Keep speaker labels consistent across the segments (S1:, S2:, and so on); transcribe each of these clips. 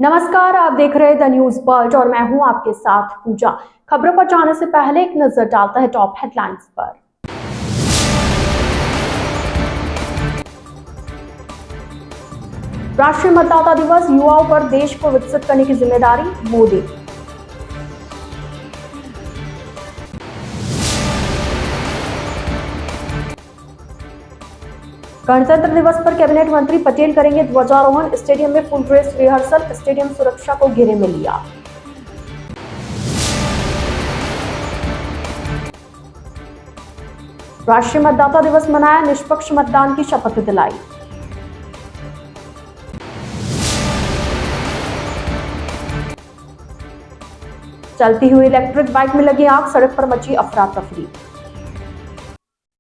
S1: नमस्कार, आप देख रहे हैं द न्यूज वर्ल्ड और मैं हूं आपके साथ पूजा। खबरों पर जाने से पहले एक नजर डालता है टॉप हेडलाइंस पर। राष्ट्रीय मतदाता दिवस, युवाओं पर देश को विकसित करने की जिम्मेदारी, मोदी। गणतंत्र दिवस पर कैबिनेट मंत्री पटेल करेंगे ध्वजारोहण, स्टेडियम में फुल ड्रेस रिहर्सल, स्टेडियम सुरक्षा को घेरे में लिया। राष्ट्रीय मतदाता दिवस मनाया, निष्पक्ष मतदान की शपथ दिलाई। चलती हुई इलेक्ट्रिक बाइक में लगी आग, सड़क पर मची अफरा तफरी।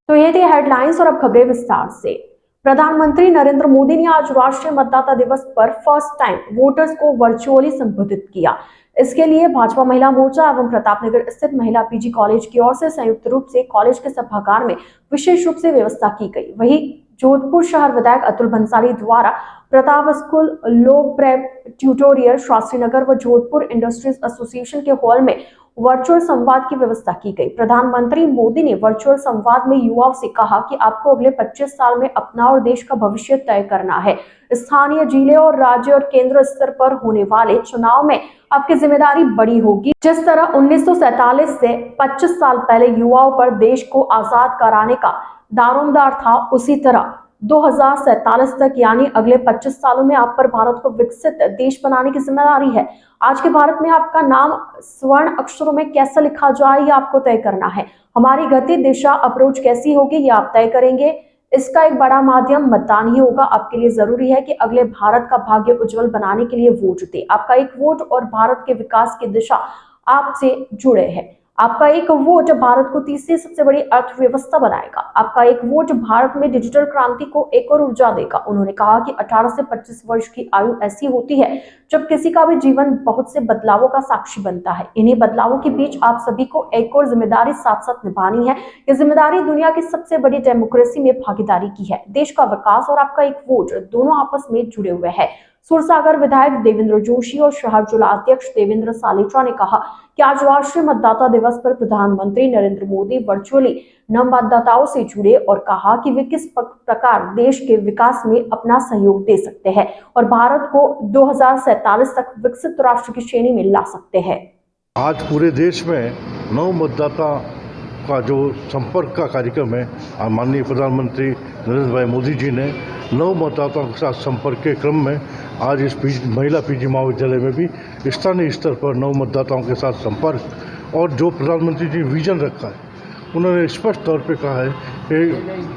S1: तो ये थी हेडलाइंस और अब खबरें विस्तार से। प्रधानमंत्री नरेंद्र मोदी ने आज राष्ट्रीय मतदाता दिवस पर फर्स्ट टाइम वोटर्स को वर्चुअली संबोधित किया। इसके लिए भाजपा महिला मोर्चा एवं प्रतापनगर स्थित महिला पीजी कॉलेज की ओर से संयुक्त रूप से कॉलेज के सभागार में विशेष रूप से व्यवस्था की गई। वहीं जोधपुर शहर विधायक अतुल भंसाली द्वारा प्रताप स्कूल, लोक प्रेप ट्यूटोरियल, शास्त्री नगर व जोधपुर इंडस्ट्रीज एसोसिएशन के हॉल में वर्चुअल संवाद की व्यवस्था की गई। प्रधानमंत्री मोदी ने वर्चुअल संवाद में युवाओं से कहा कि आपको अगले 25 साल में अपना और देश का भविष्य तय करना है। स्थानीय, जिले और राज्य और केंद्र स्तर पर होने वाले चुनाव में आपकी जिम्मेदारी बड़ी होगी। जिस तरह 1947 से 25 साल पहले युवाओं पर देश को आजाद कराने का दारोमदार था, उसी तरह 2047 तक यानी अगले 25 सालों में आप पर भारत को विकसित देश बनाने की जिम्मेदारी है। आज के भारत में आपका नाम स्वर्ण अक्षरों में कैसा लिखा जाए, ये आपको तय करना है। हमारी गति, दिशा, अप्रोच कैसी होगी, ये आप तय करेंगे। इसका एक बड़ा माध्यम मतदान ही होगा। आपके लिए जरूरी है कि अगले भारत का भाग्य उज्जवल बनाने के लिए वोट दे। आपका एक वोट और भारत के विकास की दिशा आपसे जुड़े है। आपका एक वोट भारत को तीसरी सबसे बड़ी अर्थव्यवस्था बनाएगा। आपका एक वोट भारत में डिजिटल क्रांति को एक और ऊर्जा देगा। उन्होंने कहा कि 18 से 25 वर्ष की आयु ऐसी होती है जब किसी का भी जीवन बहुत से बदलावों का साक्षी बनता है। इन्हीं बदलावों के बीच आप सभी को एक और जिम्मेदारी साथ साथ निभानी है। ये जिम्मेदारी दुनिया की सबसे बड़ी डेमोक्रेसी में भागीदारी की है। देश का विकास और आपका एक वोट दोनों आपस में जुड़े हुए हैं। सुरसागर विधायक देवेंद्र जोशी और शहर जिला अध्यक्ष देवेंद्र सालेचा ने कहा कि आज राष्ट्रीय मतदाता दिवस पर प्रधानमंत्री नरेंद्र मोदी वर्चुअली मतदाताओं से जुड़े और कहा कि वे किस प्रकार देश के विकास में अपना सहयोग दे सकते हैं और भारत को 2047 तक विकसित राष्ट्र की श्रेणी में ला सकते हैं।
S2: आज पूरे देश में नव मतदाता का जो संपर्क का कार्यक्रम है, माननीय प्रधानमंत्री नरेंद्र भाई मोदी जी ने नव मतदाताओं के साथ संपर्क के क्रम में आज इस महिला पीजी महाविद्यालय में भी स्थानीय स्तर पर नव मतदाताओं के साथ संपर्क और जो प्रधानमंत्री जी विजन रखा है, उन्होंने स्पष्ट तौर पे कहा है कि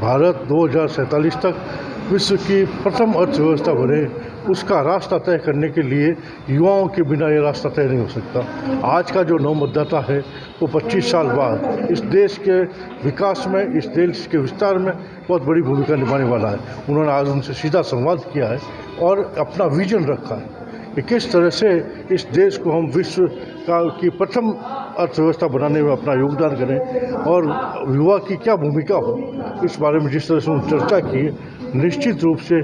S2: भारत 2047 तक विश्व की प्रथम अर्थव्यवस्था बने, उसका रास्ता तय करने के लिए युवाओं के बिना ये रास्ता तय नहीं हो सकता। आज का जो नव मतदाता है वो 25 साल बाद इस देश के विकास में, इस देश के विस्तार में बहुत बड़ी भूमिका निभाने वाला है। उन्होंने आज उनसे सीधा संवाद किया है और अपना विजन रखा है कि किस तरह से इस देश को हम विश्व की प्रथम अर्थव्यवस्था बनाने में अपना योगदान करें और युवा की क्या भूमिका हो, इस बारे में जिस तरह से उन्होंने चर्चा की, निश्चित रूप से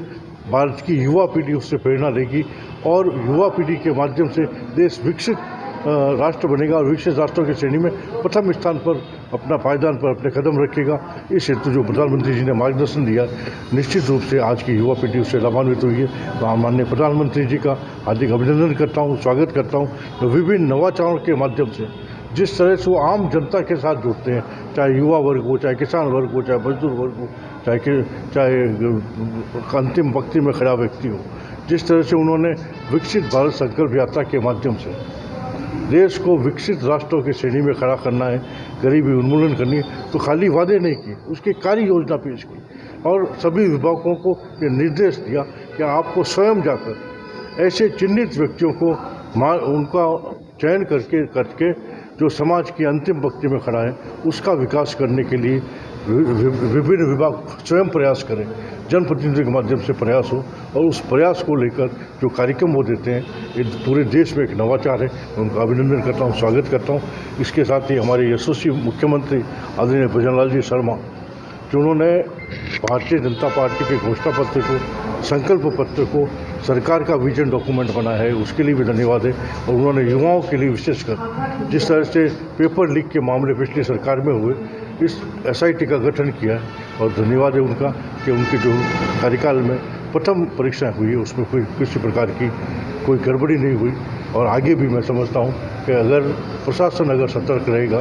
S2: भारत की युवा पीढ़ी उससे प्रेरणा लेगी और युवा पीढ़ी के माध्यम से देश विकसित राष्ट्र बनेगा और विकसित राष्ट्रों की श्रेणी में प्रथम स्थान पर अपना पायदान पर अपने कदम रखेगा। इस हेतु जो प्रधानमंत्री जी ने मार्गदर्शन दिया, निश्चित रूप से आज की युवा पीढ़ी उससे लाभान्वित हुई है। तो माननीय प्रधानमंत्री जी का हार्दिक अभिनंदन करता हूँ, स्वागत करता हूँ। विभिन्न नवाचारों के माध्यम से जिस तरह से वो आम जनता के साथ जुड़ते हैं, चाहे युवा वर्ग हो, चाहे किसान वर्ग हो, चाहे मजदूर वर्ग हो, चाहे अंतिम पंक्ति में खड़ा व्यक्ति हो, जिस तरह से उन्होंने विकसित भारत संकल्प यात्रा के माध्यम से देश को विकसित राष्ट्रों की श्रेणी में खड़ा करना है, गरीबी उन्मूलन करनी है, तो खाली वादे नहीं किए, उसकी कार्य योजना पेश की और सभी विभागों को ये निर्देश दिया कि आपको स्वयं जाकर ऐसे चिन्हित व्यक्तियों को उनका चयन करके जो समाज की अंतिम पंक्ति में खड़ा है, उसका विकास करने के लिए विभिन्न विभाग स्वयं प्रयास करें, जनप्रतिनिधियों के माध्यम से प्रयास हो और उस प्रयास को लेकर जो कार्यक्रम वो देते हैं, ये पूरे देश में एक नवाचार है। मैं उनका अभिनंदन करता हूँ, स्वागत करता हूँ। इसके साथ ही हमारे यशस्वी मुख्यमंत्री आदरणीय भजनलाल जी शर्मा, जो उन्होंने भारतीय जनता पार्टी के घोषणा पत्र को संकल्प पत्र को सरकार का विजन डॉक्यूमेंट बना है, उसके लिए भी धन्यवाद है। और उन्होंने युवाओं के लिए विशेषकर जिस तरह से पेपर लीक के मामले पिछली सरकार में हुए, इस SIT का गठन किया है और धन्यवाद है उनका कि उनके जो कार्यकाल में प्रथम परीक्षा हुई है उसमें कोई किसी प्रकार की कोई गड़बड़ी नहीं हुई। और आगे भी मैं समझता हूँ कि अगर प्रशासन अगर सतर्क रहेगा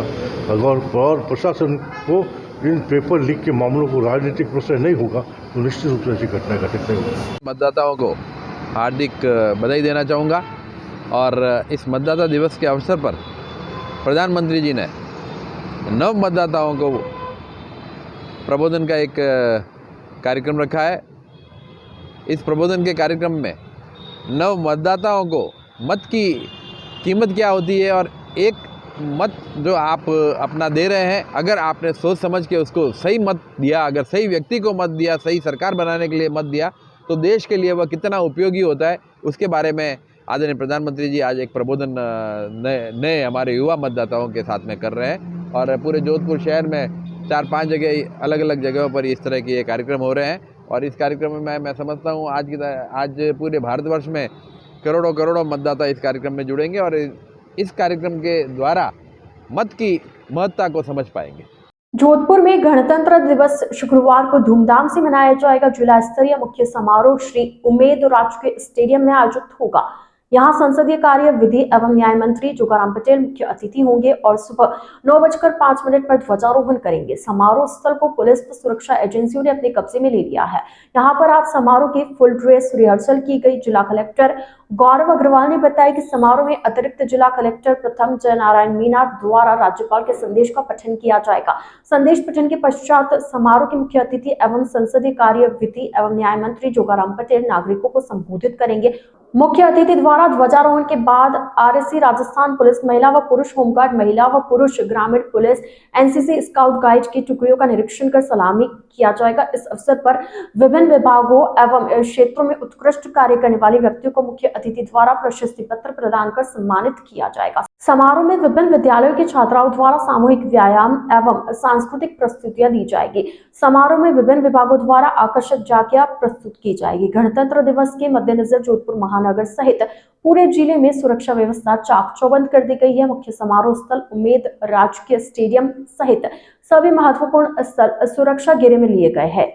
S2: और प्रशासन को इन पेपर लीक के मामलों को राजनीतिक प्रोसेस नहीं होगा तो निश्चित रूप से ऐसी घटना घटित नहीं होगी।
S3: मतदाताओं को हार्दिक बधाई देना चाहूँगा और इस मतदाता दिवस के अवसर पर प्रधानमंत्री जी ने नव मतदाताओं को प्रबोधन का एक कार्यक्रम रखा है। इस प्रबोधन के कार्यक्रम में नव मतदाताओं को मत की कीमत क्या होती है और एक मत जो आप अपना दे रहे हैं, अगर आपने सोच समझ के उसको सही मत दिया, अगर सही व्यक्ति को मत दिया, सही सरकार बनाने के लिए मत दिया, तो देश के लिए वह कितना उपयोगी होता है, उसके बारे में आदरणीय प्रधानमंत्री जी आज एक प्रबोधन नए हमारे युवा मतदाताओं के साथ में कर रहे हैं। और पूरे जोधपुर शहर में 4-5 जगह अलग अलग जगहों पर इस तरह के ये कार्यक्रम हो रहे हैं। और इस कार्यक्रम में मैं समझता हूँ आज पूरे भारतवर्ष में करोड़ों मतदाता इस कार्यक्रम में जुड़ेंगे और इस कार्यक्रम के द्वारा मत की महत्ता को समझ पाएंगे।
S1: जोधपुर में गणतंत्र दिवस शुक्रवार को धूमधाम से मनाया जाएगा। जिला स्तरीय मुख्य समारोह श्री उमेद राजकीय स्टेडियम में आयोजित होगा। यहाँ संसदीय कार्य, विधि एवं न्याय मंत्री जोगाराम पटेल मुख्य अतिथि होंगे और सुबह 9:05 पर ध्वजारोहण करेंगे। समारोह स्थल को पुलिस व सुरक्षा एजेंसियों ने अपने कब्जे में ले लिया है। यहाँ पर आज समारोह की फुल ड्रेस रिहर्सल की गई। जिला कलेक्टर गौरव अग्रवाल ने बताया कि समारोह में अतिरिक्त जिला कलेक्टर प्रथम जय नारायण मीना द्वारा राज्यपाल के संदेश का पठन किया जाएगा। संदेश पठन के पश्चात समारोह के मुख्य अतिथि एवं संसदीय कार्य, विधि एवं न्याय मंत्री जोगाराम पटेल नागरिकों को संबोधित करेंगे। मुख्य अतिथि द्वारा ध्वजारोहण के बाद RSC राजस्थान पुलिस, महिला व पुरुष होमगार्ड, महिला व पुरुष ग्रामीण पुलिस, NCC स्काउट गाइड की टुकड़ियों का निरीक्षण कर सलामी किया जाएगा। इस अवसर पर विभिन्न विभागों एवं क्षेत्रों में उत्कृष्ट कार्य करने वाले व्यक्तियों को मुख्य अतिथि द्वारा प्रशस्ति पत्र प्रदान कर सम्मानित किया जाएगा। समारोह में विभिन्न विद्यालयों के छात्राओं द्वारा सामूहिक व्यायाम एवं सांस्कृतिक प्रस्तुतियां दी जाएगी। समारोह में विभिन्न विभागों द्वारा आकर्षक झांकियां प्रस्तुत की जाएगी। गणतंत्र दिवस के मद्देनजर जोधपुर महानगर सहित पूरे जिले में सुरक्षा व्यवस्था चाक चौबंद कर दी गई है। मुख्य समारोह स्थल उमेद राजकीय स्टेडियम सहित सभी महत्वपूर्ण स्थल सुरक्षा घेरे में लिए गए हैं।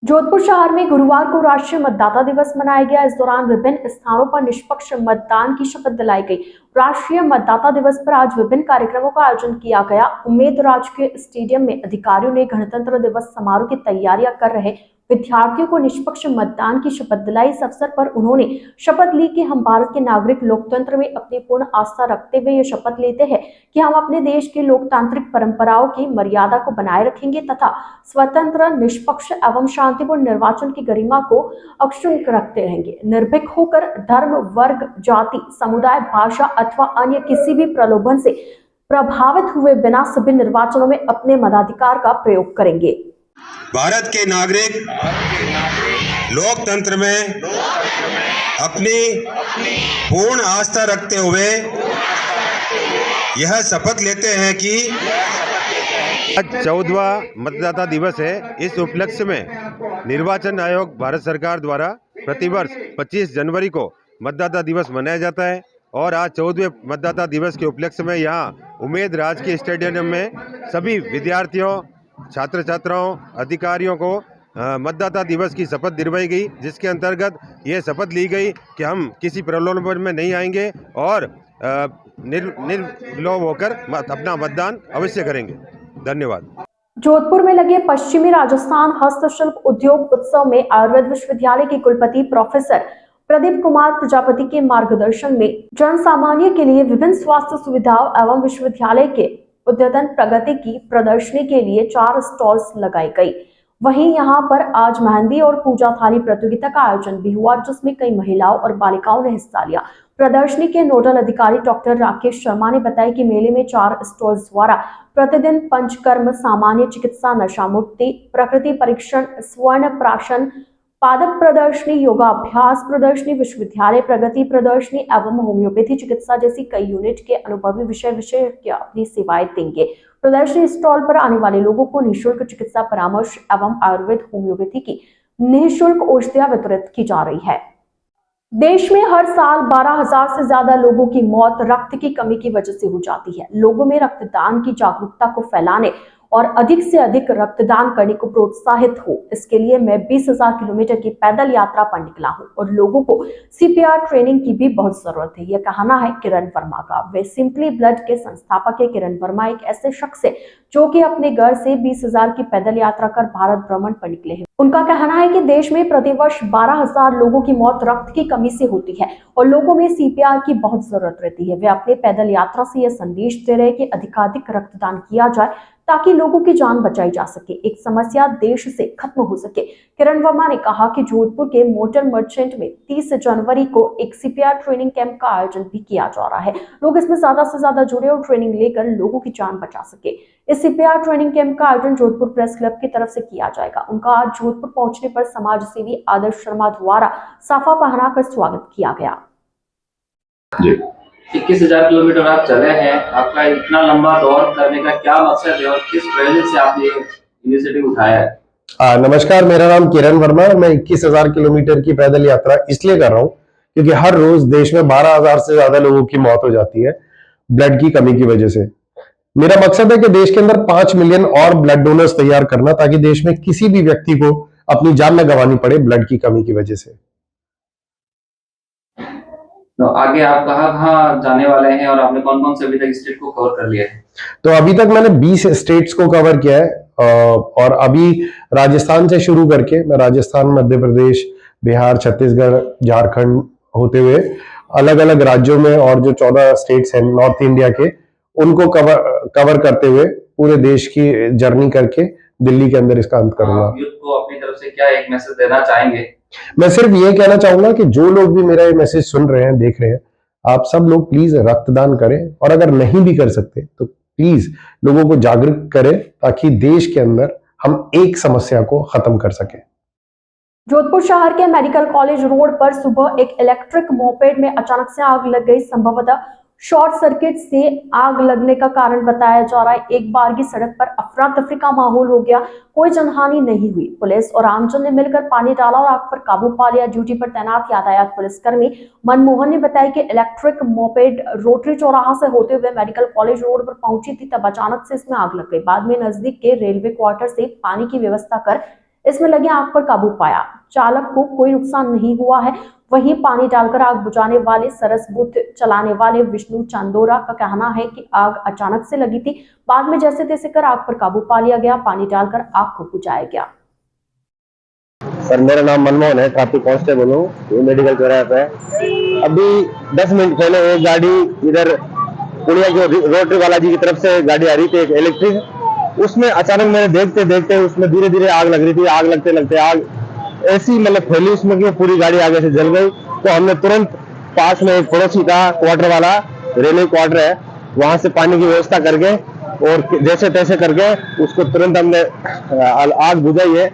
S1: जोधपुर शहर में गुरुवार को राष्ट्रीय मतदाता दिवस मनाया गया। इस दौरान विभिन्न स्थानों पर निष्पक्ष मतदान की शपथ दिलाई गई। राष्ट्रीय मतदाता दिवस पर आज विभिन्न कार्यक्रमों का आयोजन किया गया। उमेद राजकीय स्टेडियम में अधिकारियों ने गणतंत्र दिवस समारोह की तैयारियां कर रहे विद्यार्थियों को निष्पक्ष मतदान की शपथ दिलाई। इस अवसर पर उन्होंने शपथ ली कि हम भारत के नागरिक लोकतंत्र में अपनी पूर्ण आस्था रखते हुए ये शपथ लेते हैं कि हम अपने देश की लोकतांत्रिक परंपराओं की मर्यादा को बनाए रखेंगे तथा स्वतंत्र, निष्पक्ष एवं शांतिपूर्ण निर्वाचन की गरिमा को अक्षुण्ण रखते रहेंगे। निर्भीक होकर धर्म, वर्ग, जाति, समुदाय, भाषा अथवा अन्य किसी भी प्रलोभन से प्रभावित हुए बिना सभी निर्वाचनों में अपने मताधिकार का प्रयोग करेंगे।
S4: भारत के नागरिक लोकतंत्र में अपनी पूर्ण आस्था रखते हुए यह शपथ लेते हैं कि
S5: आज 14वां मतदाता दिवस है। इस उपलक्ष्य में निर्वाचन आयोग भारत सरकार द्वारा प्रतिवर्ष 25 जनवरी को मतदाता दिवस मनाया जाता है और आज 14वें मतदाता दिवस के उपलक्ष्य में यहाँ उमेद राजकीय स्टेडियम में सभी विद्यार्थियों, छात्र छात्राओं, अधिकारियों को मतदाता दिवस की शपथ दिलवाई गई, जिसके अंतर्गत ये शपथ ली गई कि हम किसी प्रलोभन में नहीं आएंगे और निर्लोभ होकर अपना मतदान अवश्य करेंगे। धन्यवाद।
S1: जोधपुर में लगे पश्चिमी राजस्थान हस्तशिल्प उद्योग उत्सव में आयुर्वेद विश्वविद्यालय के कुलपति प्रोफेसर प्रदीप कुमार प्रजापति के मार्गदर्शन में जन सामान्य के लिए विभिन्न स्वास्थ्य सुविधाओं एवं विश्वविद्यालय के उद्यतन प्रगति की प्रदर्शनी के लिए 4 स्टॉल्स लगाई गई। वहीं यहां पर आज मेहंदी और पूजा थाली प्रतियोगिता का आयोजन भी हुआ, जिसमें कई महिलाओं और बालिकाओं ने हिस्सा लिया। प्रदर्शनी के नोडल अधिकारी डॉक्टर राकेश शर्मा ने बताया कि मेले में 4 स्टॉल्स द्वारा प्रतिदिन पंचकर्म, सामान्य चिकित्सा, नशा मुक्ति, प्रकृति परीक्षण, स्वर्ण प्राशन, पादप प्रदर्शनी, योगाभ्यास प्रदर्शनी, विश्वविद्यालय प्रगति प्रदर्शनी एवं होम्योपैथी चिकित्सा जैसी कई यूनिट के अनुभवी विशेषज्ञ अपनी सेवाएं देंगे। प्रदर्शनी स्टॉल पर आने वाले लोगों को निःशुल्क चिकित्सा परामर्श एवं आयुर्वेद होम्योपैथी की निःशुल्क औषधियां वितरित की जा रही है। देश में हर साल 12,000 से ज्यादा लोगों की मौत रक्त की कमी की वजह से हो जाती है। लोगों में रक्तदान की जागरूकता को फैलाने और अधिक से अधिक रक्तदान करने को प्रोत्साहित हो, इसके लिए मैं 20,000 किलोमीटर की पैदल यात्रा पर निकला हूं और लोगों को सीपीआर ट्रेनिंग की भी बहुत जरूरत है, यह कहना है किरण वर्मा का। वे सिंपली ब्लड के संस्थापक है। किरण वर्मा एक ऐसे शख्स है जो कि अपने घर से 20,000 की पैदल यात्रा कर भारत भ्रमण पर निकले हैं। उनका कहना है कि देश में प्रतिवर्ष 12,000 लोगों की मौत रक्त की कमी से होती है और लोगों में सीपीआर की बहुत जरूरत रहती है। वे अपने पैदल यात्रा से यह संदेश दे रहे हैं कि अधिकाधिक रक्तदान किया जाए ताकि लोगों की जान बचाई जा सके, एक समस्या देश से खत्म हो सके। किरण वर्मा ने कहा कि जोधपुर के मोटर मर्चेंट में 30 जनवरी को एक सीपीआर ट्रेनिंग कैंप का आयोजन भी किया जा रहा है। लोग इसमें ज्यादा से ज्यादा जुड़े और ट्रेनिंग लेकर लोगों की जान बचा सके। इस सीपीआर ट्रेनिंग कैंप का आयोजन जोधपुर प्रेस क्लब की तरफ से किया जाएगा। उनका आज जोधपुर पहुंचने पर समाज सेवी आदर्श शर्मा द्वारा साफा पहनाकर स्वागत किया गया।
S6: 21,000 किलोमीटर आप चले हैं, आपका इतना लंबा दौर करने का क्या मकसद है और किस प्रेरणा से आपने ये इनिशिएटिव उठाया है?
S7: नमस्कार, मेरा नाम किरण वर्मा है। मैं 21,000 किलोमीटर की पैदल यात्रा इसलिए कर रहा हूँ क्योंकि हर रोज देश में 12,000 से ज्यादा लोगों की मौत हो जाती है ब्लड की कमी की वजह से। मेरा मकसद है कि देश के अंदर 5 मिलियन और ब्लड डोनर्स तैयार करना ताकि देश में किसी भी व्यक्ति को अपनी जान न गंवानी पड़े ब्लड की कमी की वजह से।
S6: तो आगे आप कहाँ जाने वाले हैं और आपने कौन कौन से अभी तक स्टेट को कवर कर लिया है?
S7: तो अभी तक मैंने 20 स्टेट्स को कवर किया है और अभी राजस्थान से शुरू करके मैं राजस्थान, मध्य प्रदेश, बिहार, छत्तीसगढ़, झारखंड होते हुए अलग अलग राज्यों में और जो 14 स्टेट्स हैं नॉर्थ इंडिया के, उनको कवर करते हुए पूरे देश की जर्नी करके दिल्ली के अंदर इसका अंत करूंगा।
S6: यूथ को अपनी तरफ से क्या एक मैसेज देना चाहेंगे?
S7: मैं सिर्फ ये कहना चाहूंगा कि जो लोग भी मेरा ये मैसेज सुन रहे हैं, देख रहे हैं, आप सब लोग प्लीज रक्तदान करें और अगर नहीं भी कर सकते तो प्लीज लोगों को जागरूक करें ताकि देश के अंदर हम एक समस्या को खत्म कर सकें।
S1: जोधपुर शहर के मेडिकल कॉलेज रोड पर सुबह एक इलेक्ट्रिक मोपेड में अचानक से आग लग गई। संभवतः शॉर्ट सर्किट से आग लगने का कारण बताया जा रहा है। एक बार की सड़क पर अफरा तफरी का माहौल हो गया। कोई जनहानि नहीं हुई। पुलिस और आमजन ने मिलकर पानी डाला और आग पर काबू पा लिया। ड्यूटी पर तैनात यातायात पुलिसकर्मी मनमोहन ने बताया कि इलेक्ट्रिक मोपेड रोटरी चौराहा से होते हुए मेडिकल कॉलेज रोड पर पहुंची थी, तब अचानक से इसमें आग लग गई। बाद में नजदीक के रेलवे क्वार्टर से पानी की व्यवस्था कर इसमें लगी आग पर काबू पाया। चालक को कोई नुकसान नहीं हुआ है। वहीं पानी डालकर आग बुझाने वाले सरस बूथ चलाने वाले विष्णु चांदोरा का कहना है कि आग अचानक से लगी थी, बाद में जैसे तैसे कर आग पर काबू पा लिया गया। पानी डालकर आग को बुझाया गया।
S7: सर, मेरा नाम मनमोहन है, ट्रैफिक कांस्टेबल हूँ, ये मेडिकल चौराहे पे। अभी 10 मिनट पहले एक गाड़ी इधर पुलिया की रोटरी बालाजी की तरफ से गाड़ी आ रही थी, एक इलेक्ट्रिक। उसमें अचानक मैंने देखते देखते उसमें धीरे धीरे आग लग रही थी। आग लगते लगते आग ऐसी मतलब फैली उसमें कि पूरी गाड़ी आगे से जल गई। तो हमने तुरंत पास में एक पड़ोसी का क्वार्टर वाला रेलवे क्वार्टर है, वहां से पानी की व्यवस्था करके और जैसे तैसे करके उसको तुरंत हमने आग बुझाई है।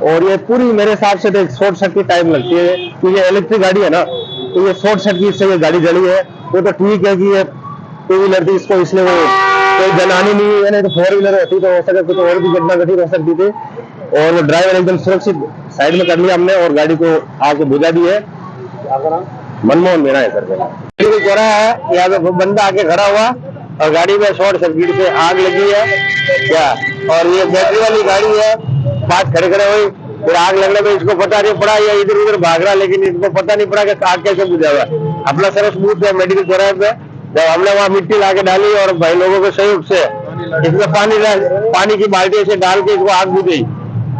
S7: और ये पूरी मेरे हिसाब से तो एक शॉर्ट सर्किट टाइम लगती है क्योंकि ये इलेक्ट्रिक गाड़ी है ना, तो ये शॉर्ट सर्किट से ये गाड़ी जली है। वो तो ठीक है कि ये 2 व्हीलर थी, इसको इसलिए वो कोई जनहानि नहीं है, नहीं तो 4 व्हीलर होती तो हो सके कुछ और भी घटना घटित हो सकती थी। और वो ड्राइवर एकदम सुरक्षित साइड में कर लिया हमने और गाड़ी को आग बुझा दी है। मनमोहन मेरा है सर। बिल्कुल हो रहा है, यहाँ पे बंदा आके खड़ा हुआ और गाड़ी में शॉर्ट सर्किट से आग लगी है क्या। और ये बैटरी वाली गाड़ी है, पास खड़े खड़े हुई, फिर आग लगने में इसको पता नहीं पड़ा या इधर उधर भाग रहा, लेकिन इसको पता नहीं पड़ा कि आग कैसे बुझा हुआ। अपना सरस बूथ है मेडिकल चौराहे पे, जब हमने वहाँ मिट्टी लाके डाली और भाई लोगों के सहयोग से इसमें पानी की बाल्टी से डाल के इसको आग बुझी।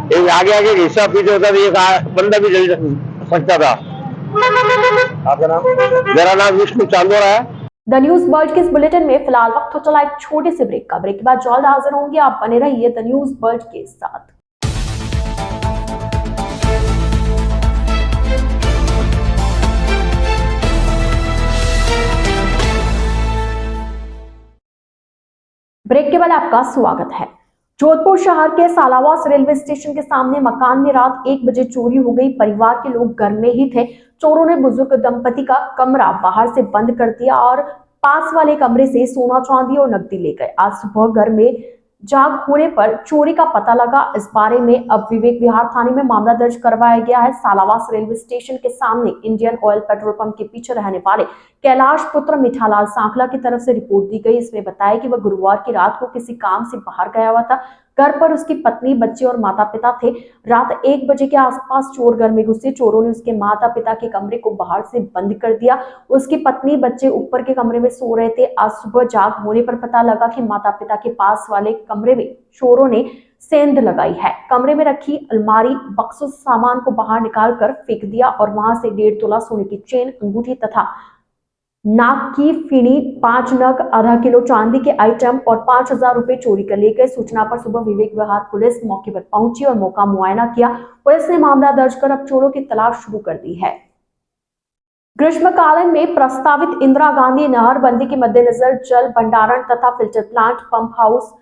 S7: एक आगे आगे हिस्सा पीछे होता था, एक बंदा भी जल सकता था। आपका नाम? मेरा नाम विष्णु चांदोरा है।
S1: द न्यूज वर्ल्ड के इस बुलेटिन में फिलहाल वक्त हो चला एक छोटे से ब्रेक का। ब्रेक के बाद जल्द हाजिर होंगे, आप बने रहिए द न्यूज वर्ल्ड के साथ। ब्रेक के बाद आपका स्वागत है। जोधपुर शहर के सालावास रेलवे स्टेशन के सामने मकान में रात 1 बजे चोरी हो गई। परिवार के लोग घर में ही थे। चोरों ने बुजुर्ग दंपति का कमरा बाहर से बंद कर दिया और पास वाले कमरे से सोना चांदी और नकदी ले गए। आज सुबह घर में जाग होने पर चोरी का पता लगा। इस बारे में अब विवेक विहार थाने में मामला दर्ज करवाया गया है। सालावास रेलवे स्टेशन के सामने इंडियन ऑयल पेट्रोल पंप के पीछे रहने वाले कैलाश पुत्र मिठालाल सांखला की तरफ से रिपोर्ट दी गई। इसमें बताया कि वह गुरुवार की रात को किसी काम से बाहर गया हुआ था। घर पर उसकी पत्नी, बच्चे और माता पिता थे। रात 1 बजे के आसपास चोर घर में घुसे। चोरों ने उसके माता पिता के कमरे को बाहर से बंद कर दिया। उसकी पत्नी, बच्चे ऊपर के कमरे में सो रहे थे। आज सुबह जाग होने पर पता लगा कि माता पिता के पास वाले कमरे में चोरों ने सेंध लगाई है। कमरे में रखी अलमारी, बक्सों से सामान को बाहर निकाल कर फेंक दिया और वहां से 1.5 तोला सोने की चेन, अंगूठी तथा नाक की फीनी, 5 नग, आधा किलो चांदी के आइटम और 5,000 रुपए चोरी कर ले गए। सूचना पर सुबह विवेक विहार पुलिस मौके पर पहुंची और मौका मुआयना किया। पुलिस ने मामला दर्ज कर अब चोरों की तलाश शुरू कर दी है। ग्रीष्मकालीन में प्रस्तावित इंदिरा गांधी नहरबंदी के मद्देनजर जल भंडारण तथा फिल्टर प्लांट, पंप हाउस,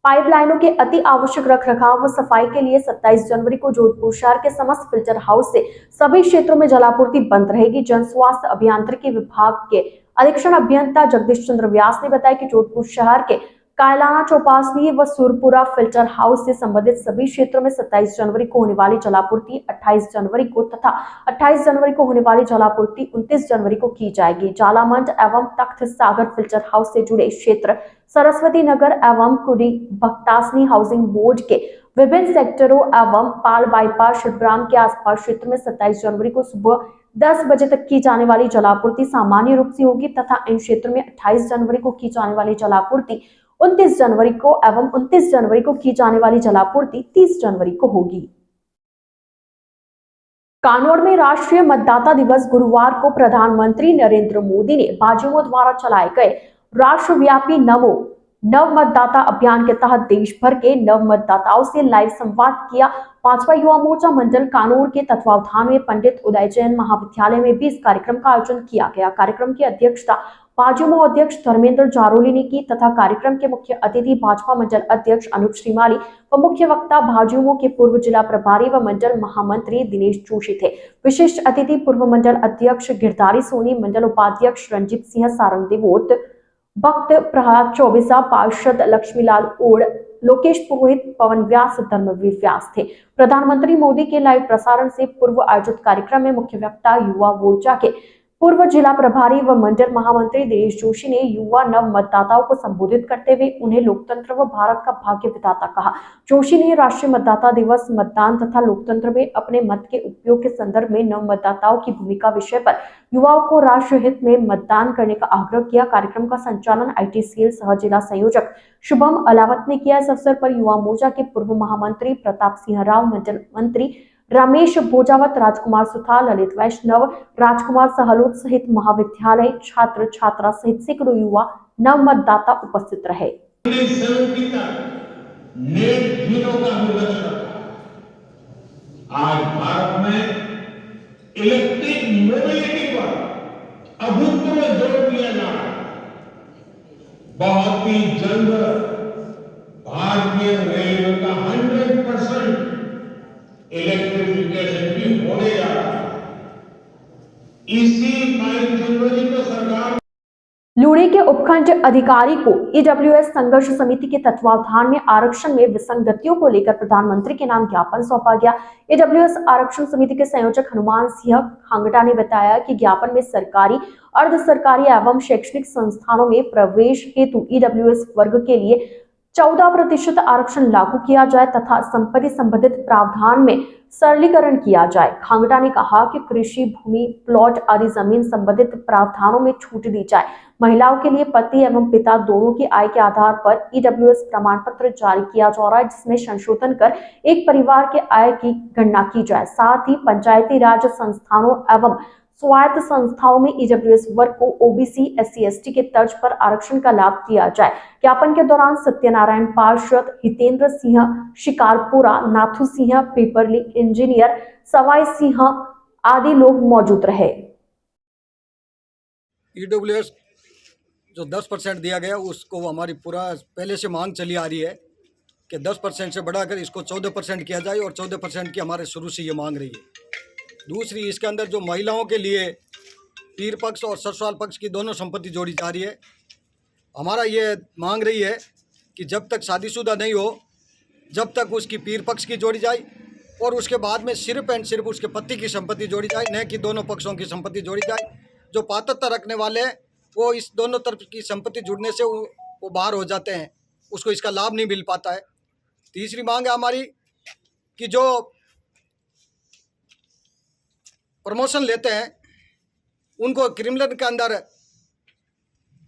S1: पाइपलाइनों के अति आवश्यक रखरखाव व सफाई के लिए 27 जनवरी को जोधपुर शहर के समस्त फिल्टर हाउस से सभी क्षेत्रों में जलापूर्ति बंद रहेगी। जन स्वास्थ्य अभियांत्रिकी विभाग के अधीक्षण अभियंता जगदीश चंद्र व्यास ने बताया कि जोधपुर शहर के कायलाना, चौपासी व सुरपुरा फिल्टर हाउस से संबंधित सभी क्षेत्रों में 27 जनवरी को होने वाली जलापूर्ति 28 जनवरी को तथा 28 जनवरी को होने वाली जलापूर्ति 29 जनवरी को की जाएगी। जालामंड एवं तख्त सागर फिल्टर हाउस से जुड़े क्षेत्र, सरस्वती नगर एवं कुडी भक्तासनी हाउसिंग बोर्ड के विभिन्न सेक्टरों एवं पाल बाईपास शिवग्राम के आसपास क्षेत्र में 27 जनवरी को सुबह 10 बजे तक की जाने वाली जलापूर्ति सामान्य रूप से होगी तथा इन क्षेत्रों में 28 जनवरी को की जाने वाली जलापूर्ति 29 जनवरी को एवं 29 जनवरी को की जाने वाली जलापूर्ति 30 जनवरी को होगी। कानौड़ में राष्ट्रीय मतदाता दिवस गुरुवार को प्रधानमंत्री नरेंद्र मोदी ने भाजयुमो द्वारा चलाए गए राष्ट्रव्यापी नमो नव मतदाता अभियान के तहत देश भर के नव मतदाताओं से लाइव संवाद किया। 5वां युवा मोर्चा मंडल कानौड़ के तत्वावधान में पंडित उदय जैन महाविद्यालय में भी इस कार्यक्रम का आयोजन किया गया। कार्यक्रम की अध्यक्षता भाजयुमो अध्यक्ष धर्मेंद्र जारोली ने की तथा कार्यक्रम के मुख्य अतिथि भाजपा मंडल अध्यक्ष अनूप श्रीमाली व मुख्य वक्ता भाजयुमो के पूर्व जिला प्रभारी व मंडल महामंत्री दिनेश जोशी थे। विशिष्ट अतिथि पूर्व मंडल अध्यक्ष गिरधारी सोनी, मंडल उपाध्यक्ष रंजीत सिंह सारंग देवोत, भक्त प्रहलाद चौबीसा, पार्षद लक्ष्मीलाल ओड, लोकेश पुरोहित, पवन व्यास, धर्मवीर व्यास थे। प्रधानमंत्री मोदी के लाइव प्रसारण से पूर्व आयोजित कार्यक्रम में मुख्य वक्ता युवा मोर्चा के पूर्व जिला प्रभारी व मंडल महामंत्री दिनेश जोशी ने युवा नव मतदाताओं को संबोधित करते हुए उन्हें लोकतंत्र व भारत का भाग्य विधाता कहा। जोशी ने राष्ट्रीय मतदाता दिवस, मतदान तथा लोकतंत्र में अपने मत के उपयोग के संदर्भ में नव मतदाताओं की भूमिका विषय पर युवाओं को राष्ट्र हित में मतदान करने का आग्रह किया। कार्यक्रम का संचालन IT सेल सह जिला संयोजक शुभम अलावत ने किया। इस अवसर पर युवा मोर्चा के पूर्व महामंत्री प्रताप सिंह राव, मंडल मंत्री रमेश भोजावत, राजकुमार सुथार, ललित वैष्णव, राजकुमार सहलोत सहित महाविद्यालय छात्र छात्रा सहित सैकड़ों युवा नव मतदाता उपस्थित रहे।
S8: आज भारत में इलेक्ट्रिक मोबिलिटी पर अभूतपूर्व जोर दिया जा रहा है। बहुत ही जल्द भारतीय रेलवे का 100% इलेक्ट्रिफिकेशन भी होने जा रहा है। इसी 22 जनवरी को सरकार
S1: लूड़ी के उपखंड अधिकारी को EWS संघर्ष समिति के तत्वावधान में आरक्षण में विसंगतियों को लेकर प्रधानमंत्री के नाम ज्ञापन सौंपा गया। EWS आरक्षण समिति के संयोजक हनुमान सिंह खांगटा ने बताया कि ज्ञापन में सरकारी, अर्ध सरकारी एवं शैक्षणिक संस्थानों में प्रवेश हेतु EWS वर्ग के लिए 14% आरक्षण लागू किया जाए तथा संपत्ति संबंधित प्रावधान में सरलीकरण किया जाए। खांगटा ने कहा कि कृषि भूमि, प्लॉट आदि जमीन संबंधित प्रावधानों में छूट दी जाए। महिलाओं के लिए पति एवं पिता दोनों की आय के आधार पर EWS प्रमाण पत्र जारी किया जा रहा है, जिसमें संशोधन कर एक परिवार के आय की गणना की जाए। साथ ही पंचायती राज संस्थानों एवं स्वायत्त संस्थाओं में EWS वर्ग को OBC, SC, ST के तर्ज पर आरक्षण का लाभ दिया जाए। ज्ञापन के दौरान सत्यनारायण पार्षद, हितेंद्र सिंह शिकारपुरा, नाथू सिंह पेपरली, इंजीनियर सवाई सिंह आदि लोग मौजूद रहे।
S9: EWS जो 10% दिया गया उसको हमारी पूरा पहले से मांग चली आ रही है कि 10% से बढ़ाकर इसको 14% किया जाए और 14% की हमारे शुरू से ये मांग रही है। दूसरी, इसके अंदर जो महिलाओं के लिए पीर पक्ष और ससुराल पक्ष की दोनों संपत्ति जोड़ी जा रही है, हमारा ये मांग रही है कि जब तक शादीशुदा नहीं हो जब तक उसकी पीर पक्ष की जोड़ी जाए और उसके बाद में सिर्फ एंड सिर्फ उसके पति की संपत्ति जोड़ी जाए, न कि दोनों पक्षों की संपत्ति जोड़ी जाए। जो पात्रता रखने वाले हैं वो इस दोनों तरफ की संपत्ति जुड़ने से वो बाहर हो जाते हैं, उसको इसका लाभ नहीं मिल पाता है। तीसरी मांग है हमारी कि जो प्रमोशन लेते हैं उनको क्रिमिनल के अंदर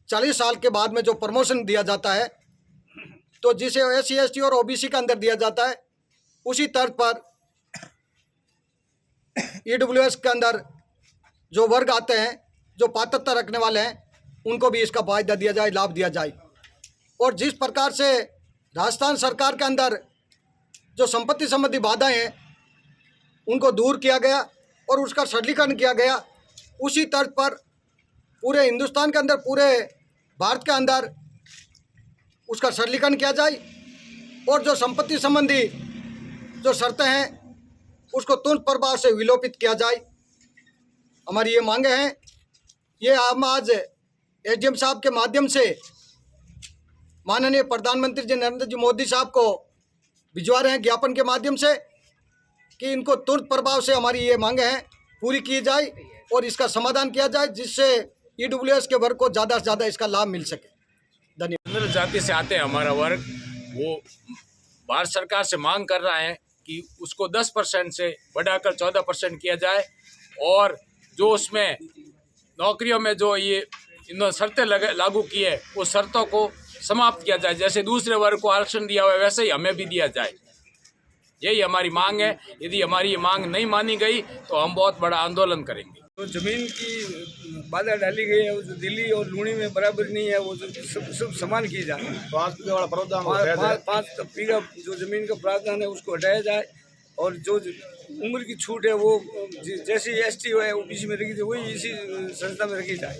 S9: 40 साल के बाद में जो प्रमोशन दिया जाता है, तो जिसे SC ST और OBC के अंदर दिया जाता है, उसी तर्ज पर EWS के अंदर जो वर्ग आते हैं, जो पात्रता रखने वाले हैं, उनको भी इसका फायदा दिया जाए, लाभ दिया जाए। और जिस प्रकार से राजस्थान सरकार के अंदर जो संपत्ति संबंधी बाधाएं हैं उनको दूर किया गया और उसका सरलीकरण किया गया, उसी तर्ज पर पूरे हिंदुस्तान के अंदर, पूरे भारत के अंदर उसका सरलीकरण किया जाए और जो संपत्ति संबंधी जो शर्तें हैं उसको तुरंत प्रभाव से विलोपित किया जाए। हमारी ये मांगे हैं। ये हम आज SDM साहब के माध्यम से माननीय प्रधानमंत्री जी नरेंद्र जी मोदी साहब को भिजवा रहे हैं ज्ञापन के माध्यम से कि इनको तुरंत प्रभाव से हमारी ये मांगे हैं पूरी की जाए और इसका समाधान किया जाए, जिससे EWS के वर्ग को ज़्यादा से ज़्यादा इसका लाभ मिल सके।
S10: धन्यवाद। जाति से आते हैं हमारा वर्ग, वो भारत सरकार से मांग कर रहा है कि उसको 10% से बढ़ाकर 14% किया जाए और जो उसमें नौकरियों में जो ये इन्होंने शर्तें लागू की है वो शर्तों को समाप्त किया जाए। जैसे दूसरे वर्ग को आरक्षण दिया हुआ है वैसे ही हमें भी दिया जाए। यही हमारी मांग है। यदि हमारी ये मांग नहीं मानी गई तो हम बहुत बड़ा आंदोलन करेंगे।
S11: तो ज़मीन की बाधा डाली गई है, वो जो दिल्ली और लूणी में बराबर नहीं है, वो जो सब समान की जाए।
S8: 5 बीघा वाला प्रावधान
S11: 5 बीघा जो ज़मीन का प्रावधान है उसको हटाया जाए और जो उम्र की छूट है वो जैसी ST है OBC में रखी जाए, वही इसी संस्था में रखी जाए।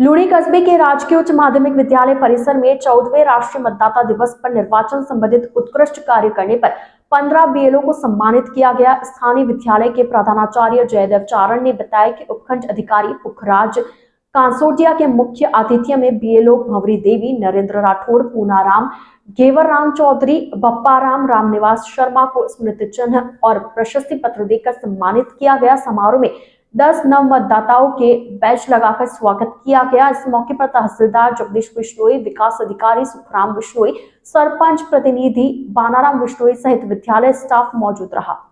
S1: लूणी कस्बे के राजकीय उच्च माध्यमिक विद्यालय परिसर में 14वें राष्ट्रीय मतदाता दिवस पर निर्वाचन संबंधित उत्कृष्ट कार्य करने पर 15 BLO को सम्मानित किया गया। स्थानीय विद्यालय के प्रधानाचार्य जयदेव चारण ने बताया कि उपखंड अधिकारी पुखराज कांसोटिया के मुख्य आतिथ्य में BLO भंवरी देवी, नरेंद्र राठौड़, पूनाराम, घेवर राम चौधरी, बप्पाराम, रामनिवास शर्मा को स्मृति चिन्ह और प्रशस्ति पत्र देकर सम्मानित किया गया। समारोह में 10 नव मतदाताओं के बैच लगाकर स्वागत किया गया। इस मौके पर तहसीलदार जगदीश बिश्नोई, विकास अधिकारी सुखराम बिश्नोई, सरपंच प्रतिनिधि बानाराम बिश्नोई सहित विद्यालय स्टाफ मौजूद रहा।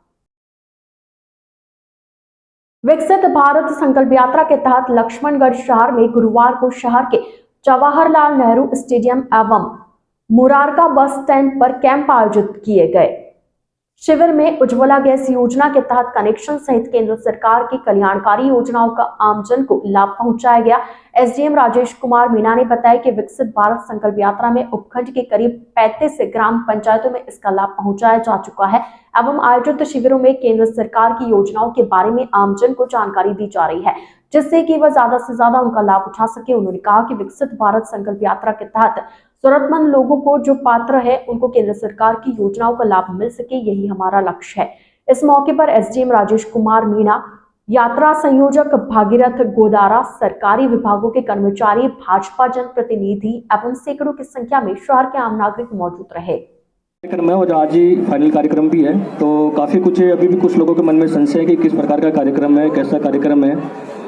S1: विकसित भारत संकल्प यात्रा के तहत लक्ष्मणगढ़ शहर में गुरुवार को शहर के जवाहरलाल नेहरू स्टेडियम एवं मुरारका बस स्टैंड पर कैंप आयोजित किए गए। शिविर में उज्ज्वला गैस योजना के तहत कनेक्शन सहित केंद्र सरकार की कल्याणकारी योजनाओं का आमजन को लाभ पहुंचाया गया। SDM राजेश कुमार मीणा ने बताया कि विकसित भारत संकल्प यात्रा में उपखंड के करीब 35 ग्राम पंचायतों में इसका लाभ पहुंचाया जा चुका है एवं आयोजित शिविरों में केंद्र सरकार की योजनाओं के बारे में आमजन को जानकारी दी जा रही है, जिससे कि वह ज्यादा से ज्यादा उनका लाभ उठा सके। उन्होंने कहा कि विकसित भारत संकल्प यात्रा के तहत जरूरतमंद लोगों को जो पात्र है उनको केंद्र सरकार की योजनाओं का लाभ मिल सके, यही हमारा लक्ष्य है। इस मौके पर SDM राजेश कुमार मीणा, यात्रा संयोजक भागीरथ गोदारा, सरकारी विभागों के कर्मचारी, भाजपा जनप्रतिनिधि एवं सैकड़ों की संख्या में शहर के आम नागरिक मौजूद रहे।
S12: कार्यक्रम है और आज ही फाइनल कार्यक्रम भी है, तो काफ़ी कुछ अभी भी कुछ लोगों के मन में संशय है कि किस प्रकार का कार्यक्रम है, कैसा कार्यक्रम है,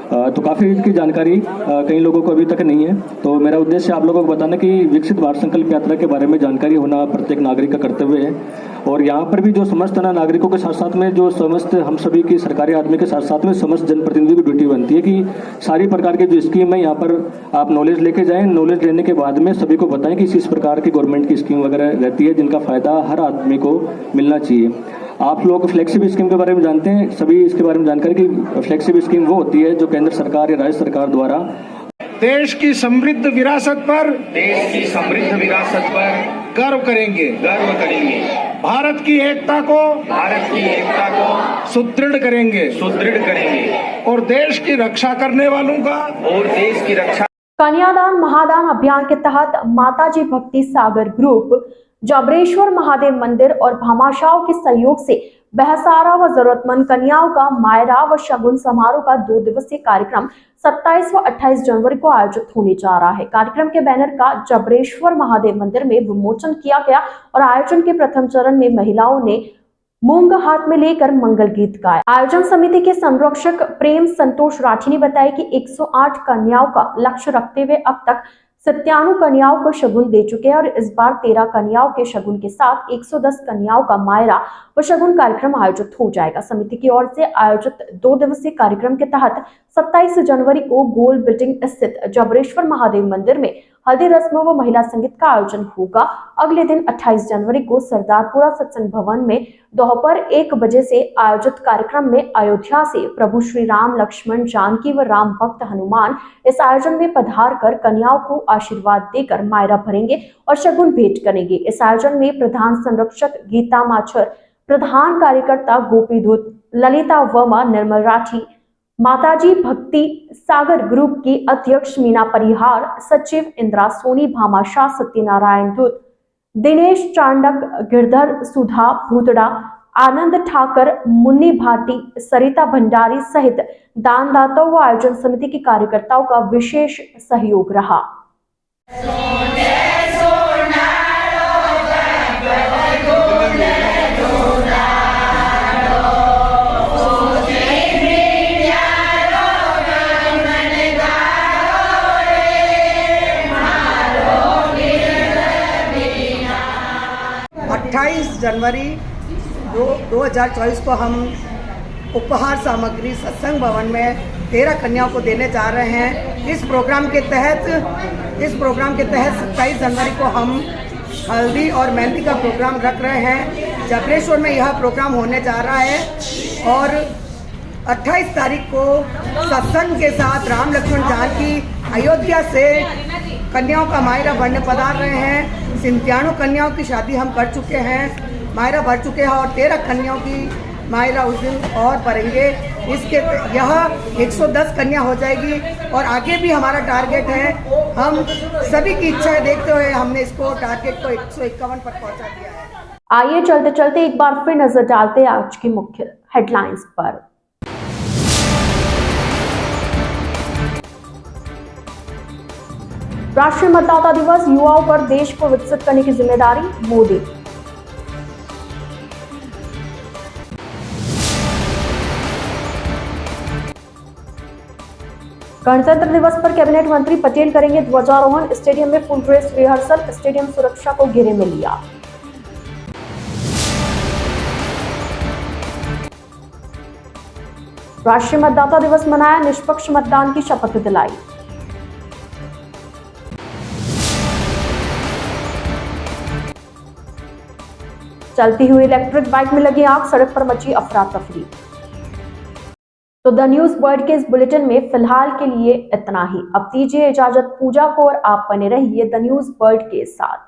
S12: तो काफ़ी इसकी जानकारी कई लोगों को अभी तक नहीं है। तो मेरा उद्देश्य आप लोगों को बताना कि विकसित भारत संकल्प यात्रा के बारे में जानकारी होना प्रत्येक नागरिक का कर्तव्य है और यहाँ पर भी जो समस्त नागरिकों के साथ साथ में जो समस्त हम सभी की सरकारी आदमी के साथ साथ में समस्त जनप्रतिनिधि की ड्यूटी बनती है कि सारी प्रकार की जो स्कीम है यहाँ पर आप नॉलेज लेके जाएं। नॉलेज लेने के बाद में सभी को बताएं कि इस प्रकार की गवर्नमेंट की स्कीम वगैरह रहती है जिनका फायदा हर आदमी को मिलना चाहिए। आप लोग फ्लेक्सिबल स्कीम के बारे में जानते हैं, सभी इसके बारे में जानकारी कि फ्लेक्सिबल स्कीम वो होती है जो केंद्र सरकार या राज्य सरकार द्वारा
S8: देश की समृद्ध विरासत पर गर्व करेंगे। भारत की एकता को सुदृढ़ करेंगे और देश की रक्षा करने वालों का कन्यादान
S1: महादान अभियान के तहत माताजी भक्ति सागर ग्रुप जाबरेश्वर महादेव मंदिर और भामाशाह के सहयोग से बहसारा व जरूरतमंद कन्याओं का मायरा व शगुन समारोह का 2 दिवसीय कार्यक्रम 27 व 28 जनवरी को आयोजित होने जा रहा है। कार्यक्रम के बैनर का जाबरेश्वर महादेव मंदिर में विमोचन किया गया और आयोजन के प्रथम चरण में महिलाओं ने मूंग हाथ में लेकर मंगल गीत गाए। आयोजन समिति के संरक्षक प्रेम संतोष राठी ने बताया कि 108 कन्याओं का लक्ष्य रखते हुए अब तक 97 कन्याओं को शगुन दे चुके हैं और इस बार 13 कन्याओं के शगुन के साथ 110 कन्याओं का मायरा व शगुन कार्यक्रम आयोजित हो जाएगा। समिति की ओर से आयोजित 2 दिवसीय कार्यक्रम के तहत 27 जनवरी को गोल बिल्डिंग स्थित जाबरेश्वर महादेव मंदिर में हल्दी रस्म व महिला संगीत का आयोजन होगा। अगले दिन 28 जनवरी को सरदारपुरा सत्संग भवन में दोपहर 1 बजे से आयोजित कार्यक्रम में अयोध्या से प्रभु श्री राम, लक्ष्मण, जानकी व राम भक्त हनुमान इस आयोजन में पधार कर कन्याओं को आशीर्वाद देकर मायरा भरेंगे और शगुन भेंट करेंगे। इस आयोजन में प्रधान संरक्षक गीता माछर, प्रधान कार्यकर्ता गोपी धूत, ललिता वर्मा, निर्मल राठी, माताजी भक्ति सागर ग्रुप की अध्यक्ष मीना परिहार, सचिव इंदिरा सोनी, भामाशाह, सत्यनारायण धूत, दिनेश चांडक, गिरधर, सुधा भूतड़ा, आनंद ठाकर, मुन्नी भाटी, सरिता भंडारी सहित दानदाताओं व आयोजन समिति के कार्यकर्ताओं का विशेष सहयोग रहा।
S13: जनवरी 2024 को हम उपहार सामग्री सत्संग भवन में 13 कन्याओं को देने जा रहे हैं। इस प्रोग्राम के तहत 27 जनवरी को हम हल्दी और मेहंदी का प्रोग्राम रख रहे हैं। जाबरेश्वर में यह प्रोग्राम होने जा रहा है और 28 तारीख को सत्संग के साथ राम, लक्ष्मण, जानकी अयोध्या से कन्याओं का मायरा भरने पधार रहे हैं। 97 कन्याओं की शादी हम कर चुके हैं, मायरा भर चुके हैं और 13 कन्याओं की मायरा उस दिन और भरेंगे। इसके यह 110 कन्या हो जाएगी और आगे भी हमारा टारगेट है। हम सभी की इच्छाएं देखते हुए हमने इसको टारगेट को 151 पर पहुंचा दिया है।
S1: आइए चलते चलते एक बार फिर नजर डालते हैं आज की मुख्य हेडलाइंस पर। राष्ट्रीय मतदाता दिवस, युवाओं पर देश को विकसित करने की जिम्मेदारी, मोदी। गणतंत्र दिवस पर कैबिनेट मंत्री पटेल करेंगे ध्वजारोहण, स्टेडियम में फुल ड्रेस रिहर्सल, स्टेडियम सुरक्षा को घेरे में लिया। राष्ट्रीय मतदाता दिवस मनाया, निष्पक्ष मतदान की शपथ दिलाई। चलती हुई इलेक्ट्रिक बाइक में लगी आग, सड़क पर मची अफरा तफरी। तो द न्यूज वर्ल्ड के इस बुलेटिन में फिलहाल के लिए इतना ही। अब दीजिए इजाजत पूजा को और आप बने रहिए द न्यूज वर्ल्ड के साथ।